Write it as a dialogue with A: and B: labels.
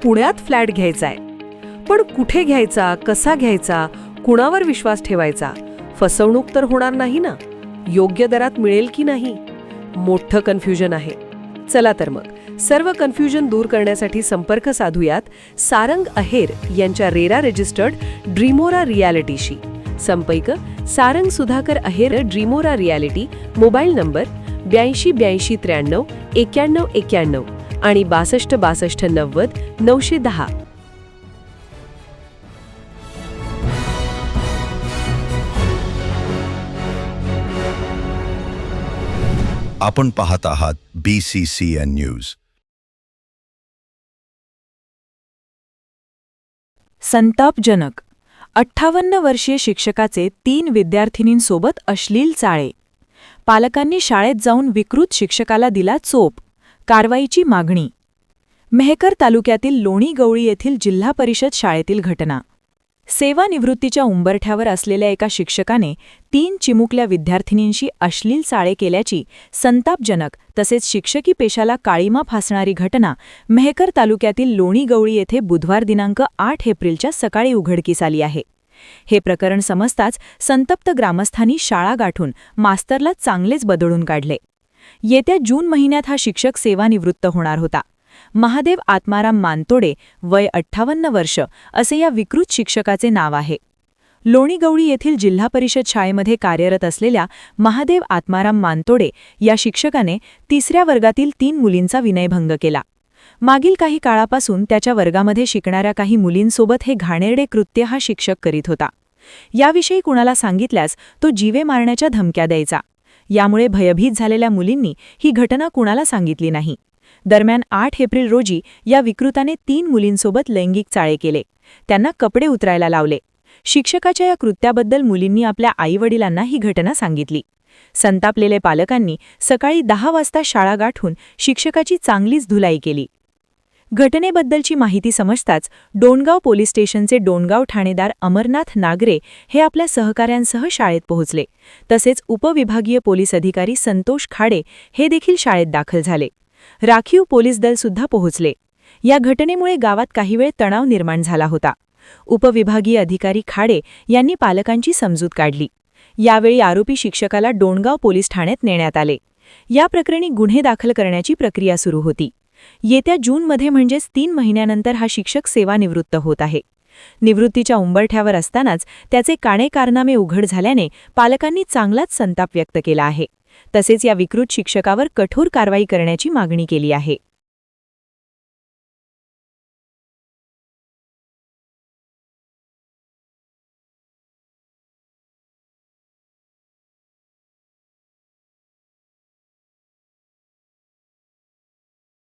A: पुण्यात फ्लॅट घ्यायचाय. पण कुठे घ्यायचा, कसा घ्यायचा, कुणावर विश्वास ठेवायचा? फसवणूक तर होणार नाही ना? योग्य दरात मिळेल की नाही? मोठं कन्फ्युजन आहे. चला तर मग सर्व कन्फ्युजन दूर करण्यासाठी संपर्क साधूयात सारंग अहेर यांच्या रेरा रजिस्टर्ड ड्रीमोरा रियालिटीशी. संपर्क सारंग सुधाकर अहेर, ड्रीमोरा रियालिटी. मोबाईल नंबर 82 83 91 91 आणि 62 62 90 910.
B: आपण पाहत आहात BCCN न्यूज.
C: संतापजनक. 58 वर्षीय शिक्षकाचे 3 विद्यार्थिनींसोबत अश्लील चाळे. पालकांनी शाळेत जाऊन विकृत शिक्षकाला दिला चोप. कारवाईची मागणी. मेहकर तालुक्यातील लोणी गवळी येथील जिल्हा परिषद शाळेतील घटना. सेवानिवृत्तीच्या उंबरठ्यावर असलेल्या एका शिक्षकाने 3 चिमुकल्या विद्यार्थिनींशी अश्लील चाळे केल्याची संतापजनक तसेच शिक्षकी पेशाला काळीमा फासणारी घटना मेहकर तालुक्यातील लोणी गवळी येथे बुधवार दिनांक 8 एप्रिलच्या सकाळी उघडकीस आली आहे. हे प्रकरण समजताच संतप्त ग्रामस्थांनी शाळा गाठून मास्तरला चांगलेच बदळून काढले. येत्या जून महिन्यात हा शिक्षक सेवानिवृत्त होणार होता. महादेव आत्माराम मानतोडे, वय 58 वर्ष, असे या विकृत शिक्षकाचे नाव आहे. लोणी गवळी येथील जिल्हा परिषद शाळेमध्ये कार्यरत असलेल्या महादेव आत्माराम मानतोडे या शिक्षकाने 3ऱ्या वर्गातील 3 मुलींचा विनयभंग केला. मागील काही काळापासून त्याच्या वर्गामध्ये शिकणाऱ्या काही मुलींसोबत हे घाणेरडे कृत्य हा शिक्षक करीत होता. याविषयी कुणाला सांगितल्यास तो जीवे मारण्याच्या धमक्या द्यायचा. यामुळे भयभीत झालेल्या मुलींनी ही घटना कुणाला सांगितली नाही. दरम्यान 8 एप्रिल रोजी या विकृताने 3 मुलींसोबत लैंगिक चाळे केले. त्यांना कपडे उतरायला लावले. शिक्षकाच्या या कृत्याबद्दल मुलींनी आपल्या आईवडिलांना ही घटना सांगितली. संतापलेले पालकांनी सकाळी 10 वाजता शाळा गाठून शिक्षकाची चांगलीच धुलाई केली. घटनेबद्दलची माहिती समजताच डोणगाव पोलीस स्टेशनचे डोणगाव ठाणेदार अमरनाथ नागरे हे आपल्या सहकाऱ्यांसह शाळेत पोहोचले. तसेच उपविभागीय पोलीस अधिकारी संतोष खाडे हे देखील शाळेत दाखल झाले. राखीव पोलीस दल सुद्धा पोहोचले. या घटनेमुळे गावात काही वेळ तणाव निर्माण झाला होता. उपविभागीय अधिकारी खाडे यांनी पालकांची समजूत काढली. यावेळी आरोपी शिक्षकाला डोणगाव पोलीस ठाण्यात नेण्यात आले. या प्रकरणी गुन्हे दाखल करण्याची प्रक्रिया सुरू होती. येत्या जूनमध्ये म्हणजेच 3 महिन्यानंतर हा शिक्षक सेवानिवृत्त होत आहे. निवृत्तीच्या उंबरठ्यावर असतानाच त्याचे काणे कारनामे उघड झाल्याने पालकांनी चांगलाच संताप व्यक्त केला आहे. तसेच या विकृत शिक्षकावर कठोर कारवाई करण्याची मागणी केली आहे.